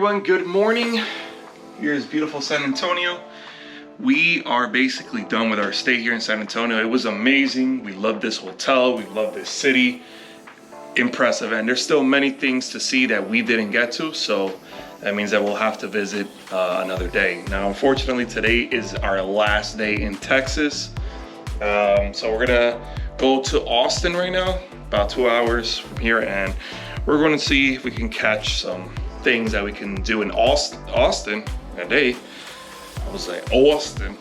everyone, good morning. Here's beautiful San Antonio. We are basically done with our stay here in San Antonio. It was amazing. We love this hotel, we love this city. Impressive, and there's still many things to see that we didn't get to, so that means that we'll have to visit another day. Now, unfortunately, today is our last day in Texas. So we're gonna go to Austin right now, about 2 hours from here, and we're gonna see if we can catch some things that we can do in Austin that day. I was like, Austin.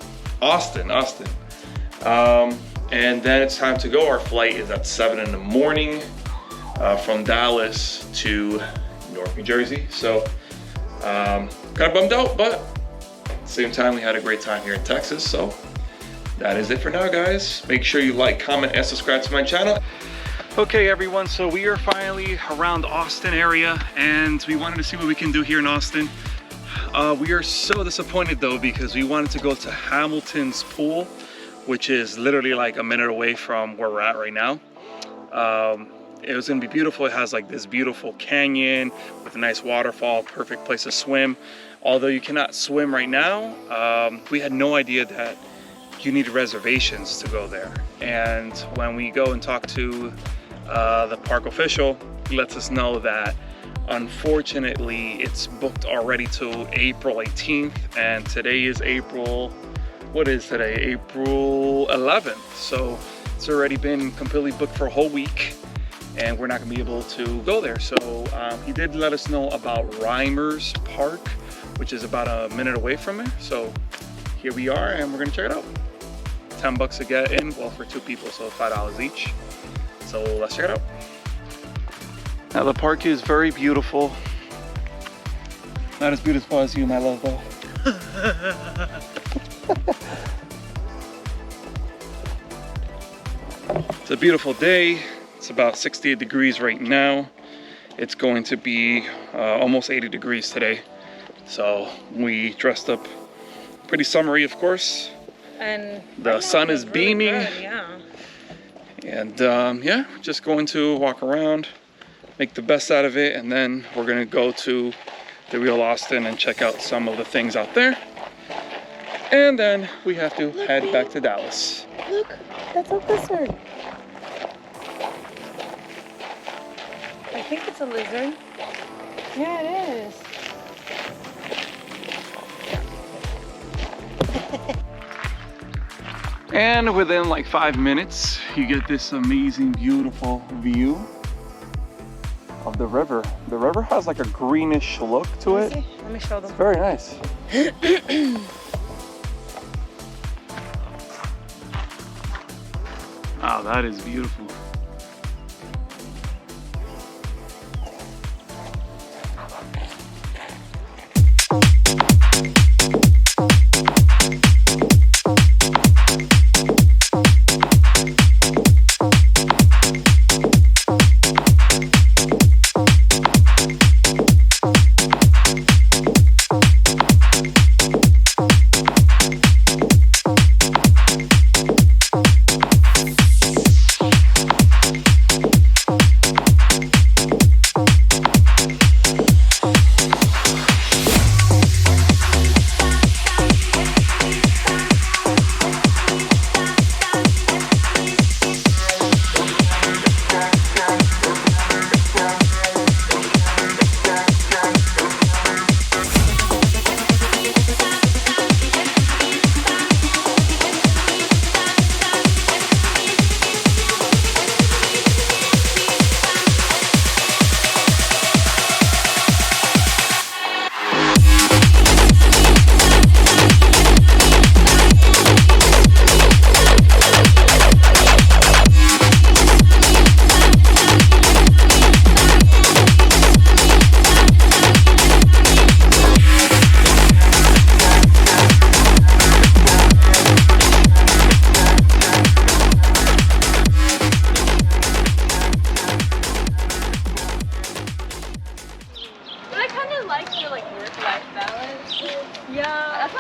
And then it's time to go. Our flight is at 7 in the morning from Dallas to Newark, New Jersey. So kind of bummed out, but at the same time, we had a great time here in Texas. So that is it for now, guys. Make sure you like, comment, and subscribe to my channel. Okay, everyone, so we are finally around Austin area, and we wanted to see what we can do here in Austin. We are so disappointed though, because we wanted to go to Hamilton's pool, which is literally like a minute away from where we're at right now. It was gonna be beautiful. It has like this beautiful canyon with a nice waterfall, perfect place to swim. Although you cannot swim right now, we had no idea that you need reservations to go there. And when we go and talk to the park official, he lets us know that unfortunately it's booked already till April 18th, and today is April, what is today? April 11th. So it's already been completely booked for a whole week, and we're not gonna be able to go there. So he did let us know about Reimers Park, which is about a minute away from it. So here we are, and we're gonna check it out. 10 bucks to get in, well, for 2 people, so $5 each. So let's check it out. Now the park is very beautiful. Not as beautiful as you, my love, though. It's a beautiful day. It's about 68 degrees right now. It's going to be almost 80 degrees today. So we dressed up pretty summery, of course. And the sun is beaming. Really good, yeah. And yeah, just going to walk around, make the best out of it, and then we're gonna go to the real Austin and check out some of the things out there. And then we have to head back to Dallas. Look, that's a lizard. I think it's a lizard. Yeah, it is. And within like 5 minutes, you get this amazing, beautiful view of the river. The river has like a greenish look to it. Let me show them. It's very nice. Wow, that is beautiful.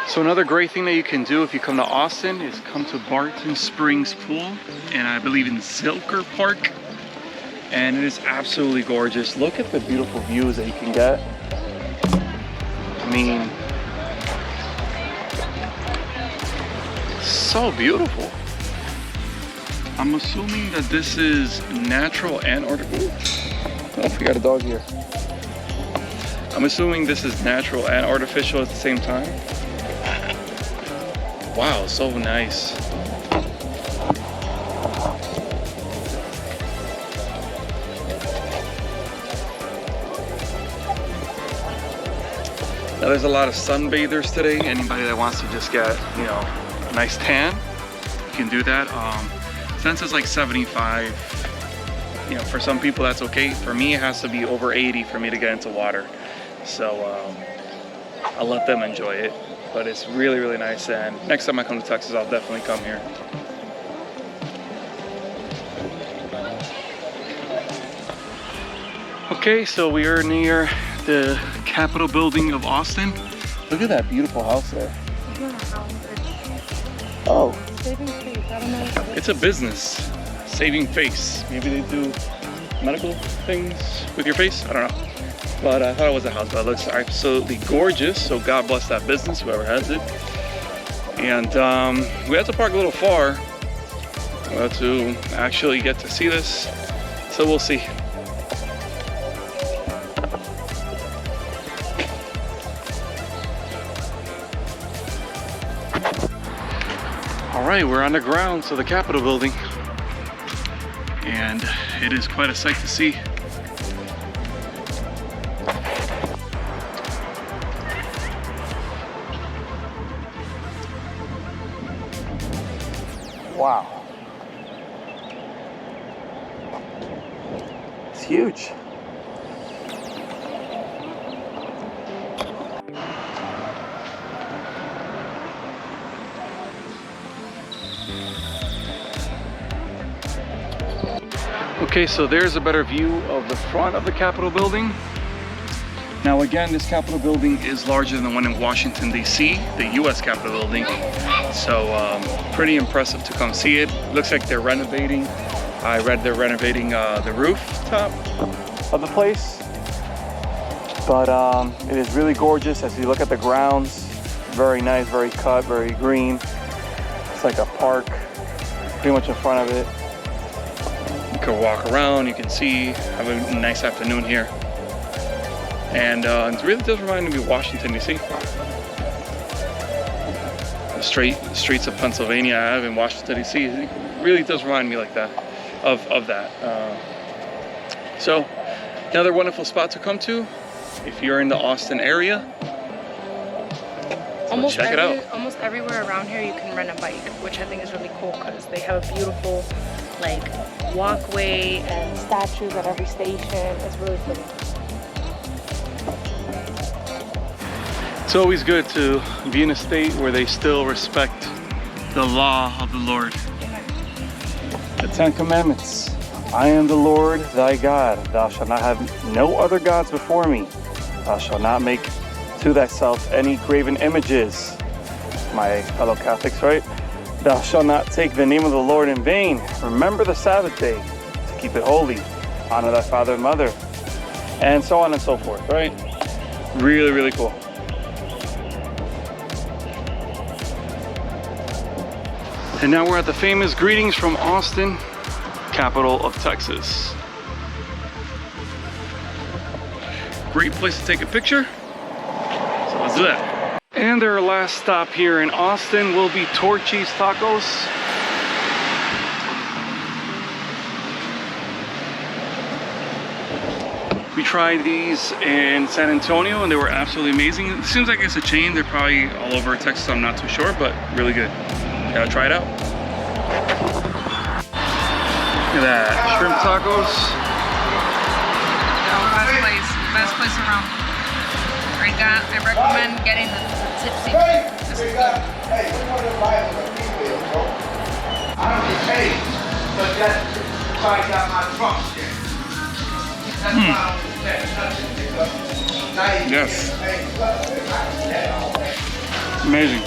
So another great thing that you can do if you come to Austin is come to Barton Springs Pool, and I believe in Zilker Park. And it is absolutely gorgeous. Look at the beautiful views that you can get. mean, so beautiful. I'm assuming that this is natural and artificial. Oh, we got a dog here. I'm assuming this is natural and artificial at the same time. Wow, so nice. Now there's a lot of sunbathers today. Anybody that wants to just get, you know, a nice tan, you can do that. Since it's like 75, you know, for some people that's okay. For me, it has to be over 80 for me to get into water. So I'll let them enjoy it. But it's really, really nice. And next time I come to Texas, I'll definitely come here. Okay, so we are near the Capitol building of Austin. Look at that beautiful house there. Oh. Saving face. I don't know. It's a business. Saving face. Maybe they do medical things with your face. I don't know. But I thought it was a house, but it looks absolutely gorgeous. So God bless that business, whoever has it. And we had to park a little far to actually get to see this. So we'll see. All right, we're on the grounds of the Capitol building. And it is quite a sight to see. Wow. It's huge. Okay, so there's a better view of the front of the Capitol building. Now again, this Capitol building is larger than the one in Washington, D.C., the U.S. Capitol building. So pretty impressive to come see it. Looks like they're renovating. I read they're renovating the rooftop of the place. But it is really gorgeous as you look at the grounds. Very nice, very cut, very green. It's like a park pretty much in front of it. You can walk around, you can see, have a nice afternoon here. And it really does remind me of Washington, D.C. The streets of Pennsylvania I have in Washington, D.C. It really does remind me like that, of that. So, another wonderful spot to come to if you're in the Austin area. So check it out. Almost everywhere around here you can rent a bike, which I think is really cool because they have a beautiful like walkway and statues at every station. It's really pretty. It's always good to be in a state where they still respect the law of the Lord. The 10 Commandments. I am the Lord thy God. Thou shalt not have no other gods before me. Thou shalt not make to thyself any graven images. My fellow Catholics, right? Thou shalt not take the name of the Lord in vain. Remember the Sabbath day to keep it holy. Honor thy father and mother. And so on and so forth, right? Really, really cool. And now we're at the famous Greetings from Austin, capital of Texas. Great place to take a picture. So let's do that. And our last stop here in Austin will be Torchy's Tacos. We tried these in San Antonio and they were absolutely amazing. It seems like it's a chain. They're probably all over Texas, I'm not too sure, but really good. Gotta try it out. Look at that, shrimp tacos. Best place around. I recommend getting the tipsy. This is good. Hey, we want to buy a female, bro. I don't get paid, but that's why I got my trunk shit. That's why I don't get nothing because now you Yes. get paid. Amazing.